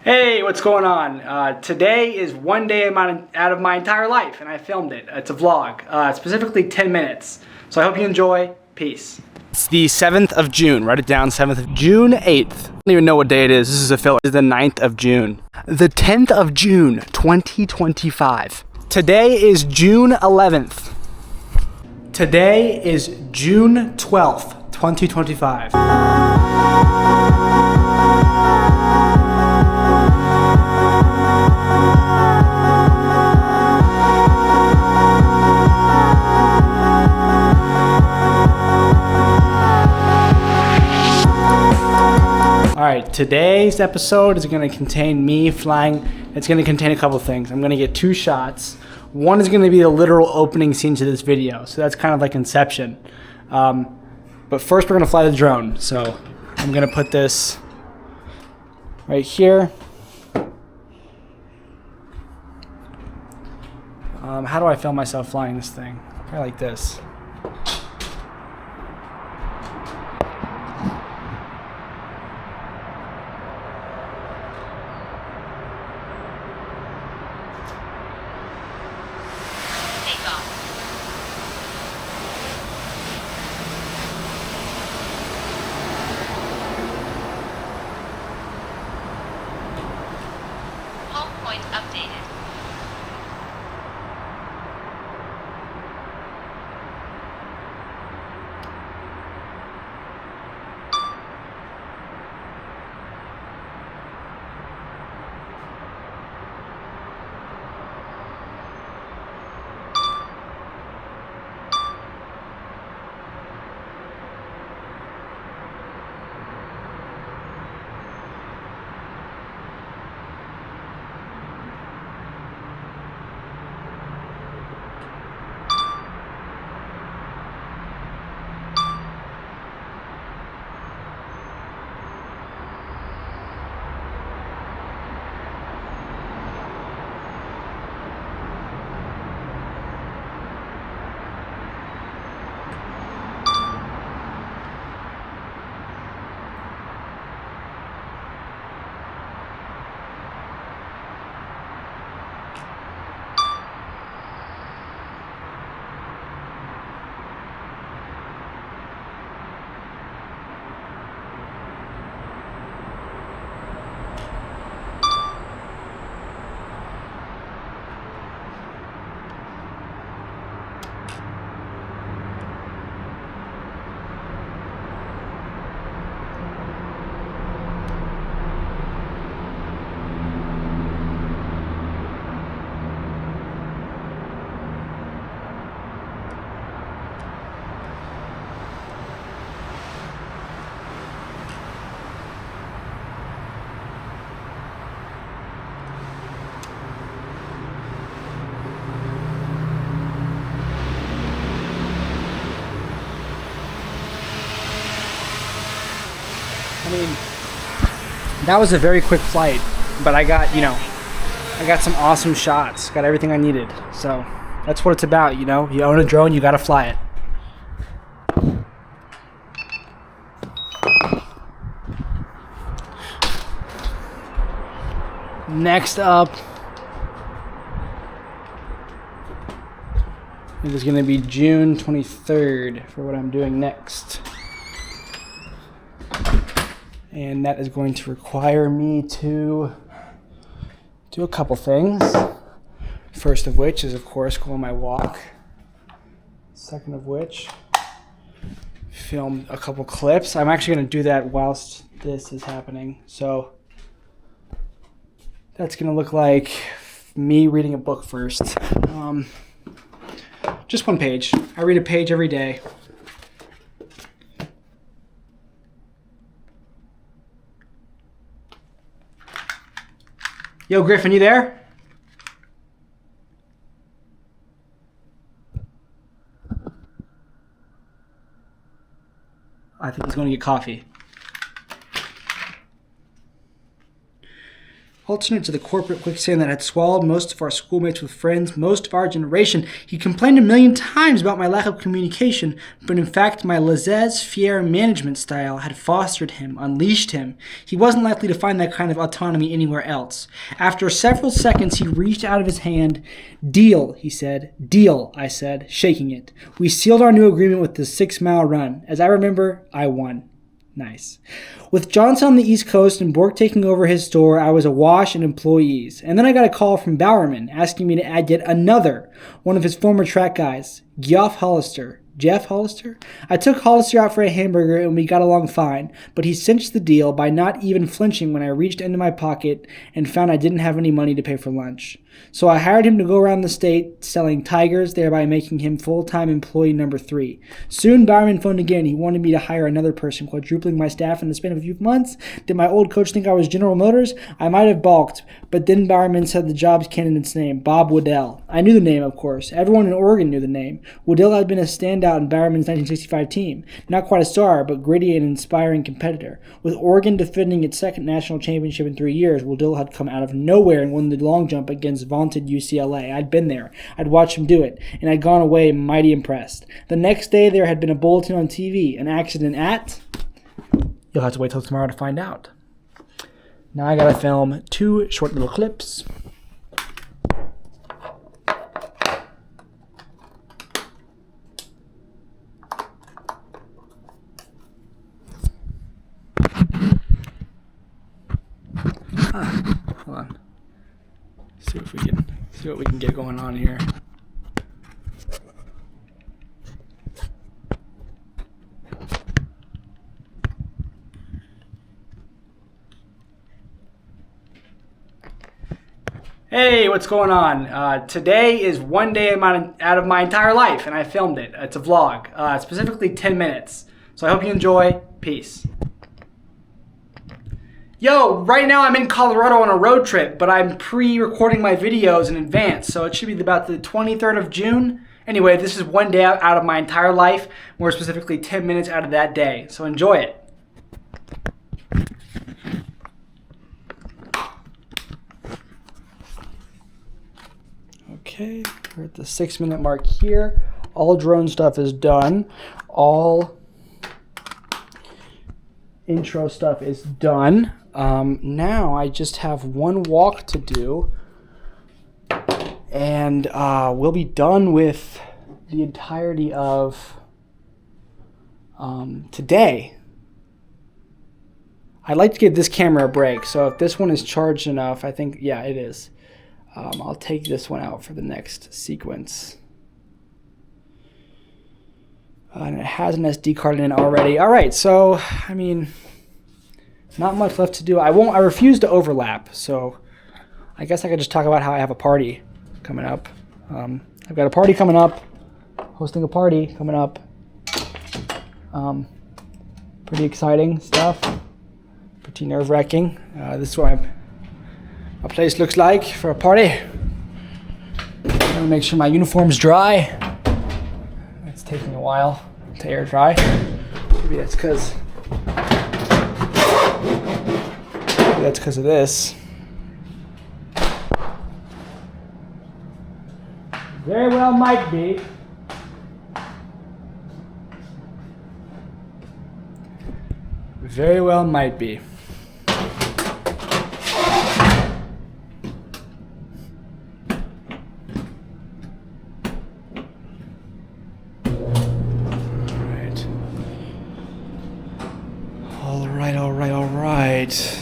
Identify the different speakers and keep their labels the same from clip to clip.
Speaker 1: Hey, what's going on? Today is one day out of my entire life, and I filmed it. It's a vlog, specifically 10 minutes. So I hope you enjoy. Peace. It's the 7th of June. Write it down, 7th of June 8th. I don't even know what day it is. This is a filler. It's the 9th of June. The 10th of June, 2025. Today is June 11th. Today is June 12th, 2025. Alright, today's episode is going to contain me flying. It's going to contain a couple things. I'm going to get 2 shots. One is going to be the literal opening scene to this video, so that's kind of like Inception. But first we're going to fly the drone, so I'm going to put this right here. How do I film myself flying this thing? Probably like this.
Speaker 2: Point updated.
Speaker 1: I mean, that was a very quick flight, but I got some awesome shots, got everything I needed. So that's what it's about, you know? You own a drone, you gotta fly it. Next up, it is gonna be June 23rd for what I'm doing next. And that is going to require me to do a couple things. First of which is, of course, go on my walk. Second of which, film a couple clips. I'm actually going to do that whilst this is happening. So that's going to look like me reading a book first. Just one page. I read a page every day. Yo, Griffin, you there? I think he's going to get coffee. alternate to the corporate quicksand that had swallowed most of our schoolmates with friends, most of our generation. He complained a million times about my lack of communication, but in fact my laissez-faire management style had fostered him, unleashed him. He wasn't likely to find that kind of autonomy anywhere else. After several seconds, he reached out of his hand. "Deal," he said. "Deal," I said, shaking it. We sealed our new agreement with the 6-mile run. As I remember, I won. Nice. With Johnson on the East Coast and Bork taking over his store, I was awash in employees. And then I got a call from Bowerman asking me to add yet another, one of his former track guys, Jeff Hollister? I took Hollister out for a hamburger and we got along fine, but he cinched the deal by not even flinching when I reached into my pocket and found I didn't have any money to pay for lunch. So I hired him to go around the state selling tigers, thereby making him full-time employee number 3. Soon Bowerman phoned again. He wanted me to hire another person, quadrupling my staff in the span of a few months. Did my old coach think I was General Motors? I might have balked, but then Bowerman said the job's candidate's name, Bob Waddell. I knew the name, of course. Everyone in Oregon knew the name. Waddell had been a standout in Bowerman's 1965 team. Not quite a star, but gritty and inspiring competitor. With Oregon defending its second national championship in 3 years, Waddell had come out of nowhere and won the long jump against vaunted UCLA. I'd been there. I'd watched him do it, and I'd gone away mighty impressed. The next day, there had been a bulletin on TV. An accident at... You'll have to wait till tomorrow to find out. Now I gotta film 2 short little clips. Hold on. See what we can get going on here. Hey, what's going on? Today is one day out of my entire life, and I filmed it. It's a vlog, specifically 10 minutes. So I hope you enjoy. Peace. Yo, right now I'm in Colorado on a road trip, but I'm pre-recording my videos in advance, so it should be about the 23rd of June. Anyway, this is one day out of my entire life, more specifically 10 minutes out of that day, so enjoy it. Okay, we're at the 6-minute mark here. All drone stuff is done. All intro stuff is done. Now I just have one walk to do, and we'll be done with the entirety of today. I'd like to give this camera a break, so if this one is charged enough, I think, yeah, it is. I'll take this one out for the next sequence. And it has an SD card in it already. All right, so, I mean, not much left to do. I refuse to overlap, so I guess I could just talk about how I have a party coming up. I've got a party coming up, hosting a party coming up. Pretty exciting stuff, pretty nerve-wracking. This is what my place looks like for a party. I'm gonna make sure my uniform's dry. It's taking a while to air dry. Maybe that's because of this. Very well might be. Very well might be. All right.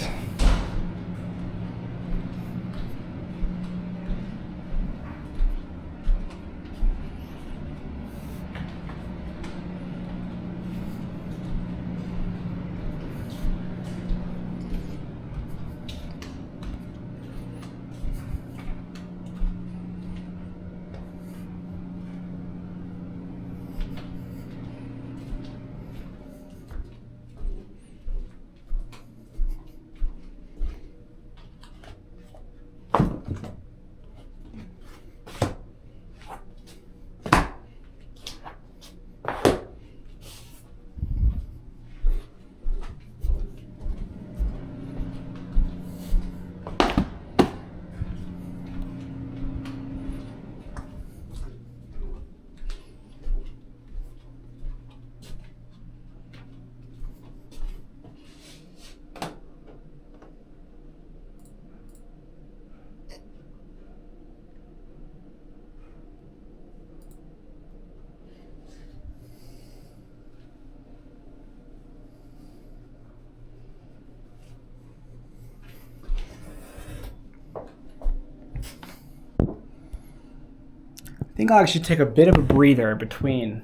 Speaker 1: think I'll actually take a bit of a breather between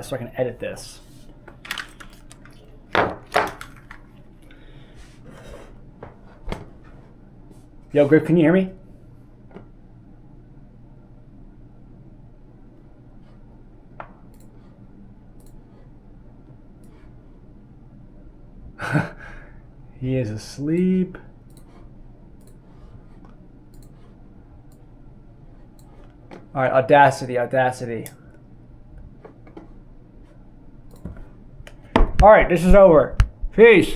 Speaker 1: so I can edit this. Yo, Griff, can you hear me? He is asleep. All right, Audacity. All right, this is over. Peace.